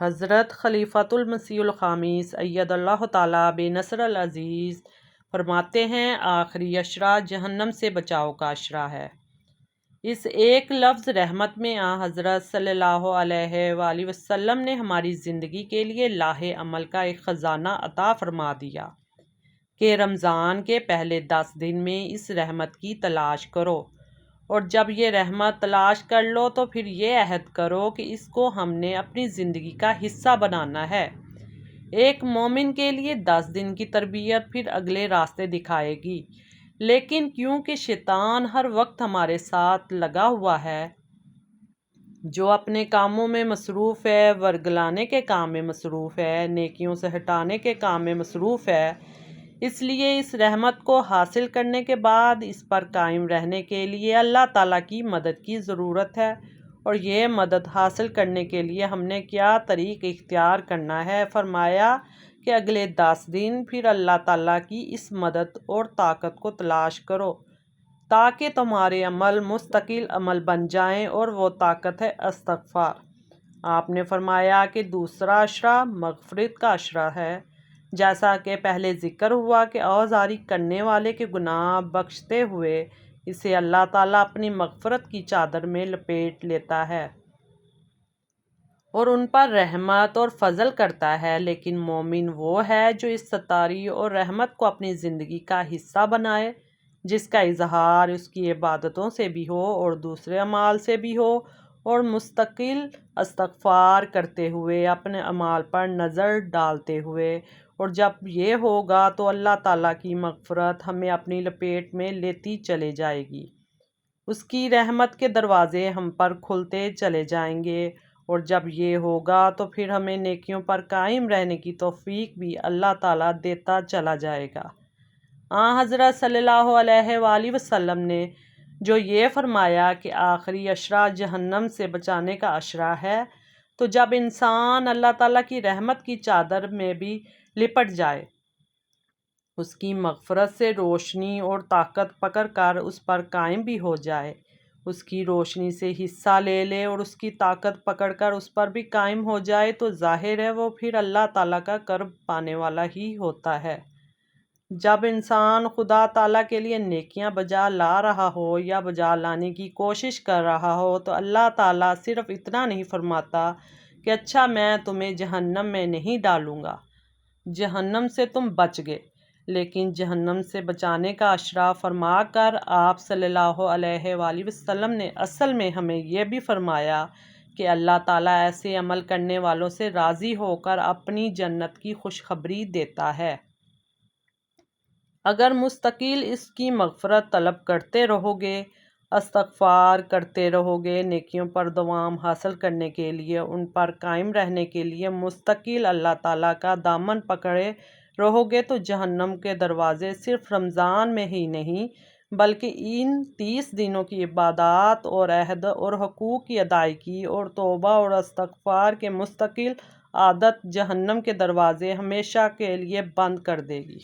حضرت خلیفۃ المسیح الخامس اید اللہ تعالیٰ بنصر العزیز فرماتے ہیں، آخری اشرا جہنم سے بچاؤ کا اشرا ہے۔ اس ایک لفظ رحمت میں حضرت صلی اللہ علیہ وآلہ وسلم نے ہماری زندگی کے لیے لاہ عمل کا ایک خزانہ عطا فرما دیا کہ رمضان کے پہلے 10 دن میں اس رحمت کی تلاش کرو، اور جب یہ رحمت تلاش کر لو تو پھر یہ عہد کرو کہ اس کو ہم نے اپنی زندگی کا حصہ بنانا ہے۔ ایک مومن کے لیے 10 دن کی تربیت پھر اگلے راستے دکھائے گی، لیکن کیونکہ شیطان ہر وقت ہمارے ساتھ لگا ہوا ہے، جو اپنے کاموں میں مصروف ہے، ورگلانے کے کام میں مصروف ہے، نیکیوں سے ہٹانے کے کام میں مصروف ہے، اس لیے اس رحمت کو حاصل کرنے کے بعد اس پر قائم رہنے کے لیے اللہ تعالیٰ کی مدد کی ضرورت ہے۔ اور یہ مدد حاصل کرنے کے لیے ہم نے کیا طریق اختیار کرنا ہے؟ فرمایا کہ اگلے 10 دن پھر اللہ تعالیٰ کی اس مدد اور طاقت کو تلاش کرو تاکہ تمہارے عمل مستقل عمل بن جائیں، اور وہ طاقت ہے استغفار۔ آپ نے فرمایا کہ دوسرا اشرا مغفرت کا اشرا ہے، جیسا کہ پہلے ذکر ہوا کہ اوزاری کرنے والے کے گناہ بخشتے ہوئے اسے اللہ تعالیٰ اپنی مغفرت کی چادر میں لپیٹ لیتا ہے اور ان پر رحمت اور فضل کرتا ہے۔ لیکن مومن وہ ہے جو اس ستاری اور رحمت کو اپنی زندگی کا حصہ بنائے، جس کا اظہار اس کی عبادتوں سے بھی ہو اور دوسرے اعمال سے بھی ہو، اور مستقل استغفار کرتے ہوئے، اپنے اعمال پر نظر ڈالتے ہوئے۔ اور جب یہ ہوگا تو اللہ تعالیٰ کی مغفرت ہمیں اپنی لپیٹ میں لیتی چلے جائے گی، اس کی رحمت کے دروازے ہم پر کھلتے چلے جائیں گے، اور جب یہ ہوگا تو پھر ہمیں نیکیوں پر قائم رہنے کی توفیق بھی اللہ تعالیٰ دیتا چلا جائے گا۔ حضرت صلی اللہ علیہ وآلہ وسلم نے جو یہ فرمایا کہ آخری اشرا جہنم سے بچانے کا اشرا ہے، تو جب انسان اللہ تعالیٰ کی رحمت کی چادر میں بھی لپٹ جائے، اس کی مغفرت سے روشنی اور طاقت پکڑ کر اس پر قائم بھی ہو جائے، اس کی روشنی سے حصہ لے لے اور اس کی طاقت پکڑ کر اس پر بھی قائم ہو جائے، تو ظاہر ہے وہ پھر اللہ تعالیٰ کا قرب پانے والا ہی ہوتا ہے۔ جب انسان خدا تعالیٰ کے لیے نیکیاں بجا لا رہا ہو یا بجا لانے کی کوشش کر رہا ہو، تو اللہ تعالیٰ صرف اتنا نہیں فرماتا کہ اچھا میں تمہیں جہنم میں نہیں ڈالوں گا، جہنم سے تم بچ گئے، لیکن جہنم سے بچانے کا اشرا فرما کر آپ صلی اللہ علیہ وآلہ وسلم نے اصل میں ہمیں یہ بھی فرمایا کہ اللہ تعالیٰ ایسے عمل کرنے والوں سے راضی ہو کر اپنی جنت کی خوشخبری دیتا ہے۔ اگر مستقل اس کی مغفرت طلب کرتے رہو گے، استغفار کرتے رہو گے، نیکیوں پر دوام حاصل کرنے کے لیے، ان پر قائم رہنے کے لیے مستقل اللہ تعالیٰ کا دامن پکڑے رہو گے، تو جہنم کے دروازے صرف رمضان میں ہی نہیں بلکہ ان 30 دنوں کی عبادات اور عہد اور حقوق کی ادائیگی اور توبہ اور استغفار کے مستقل عادت جہنم کے دروازے ہمیشہ کے لیے بند کر دے گی۔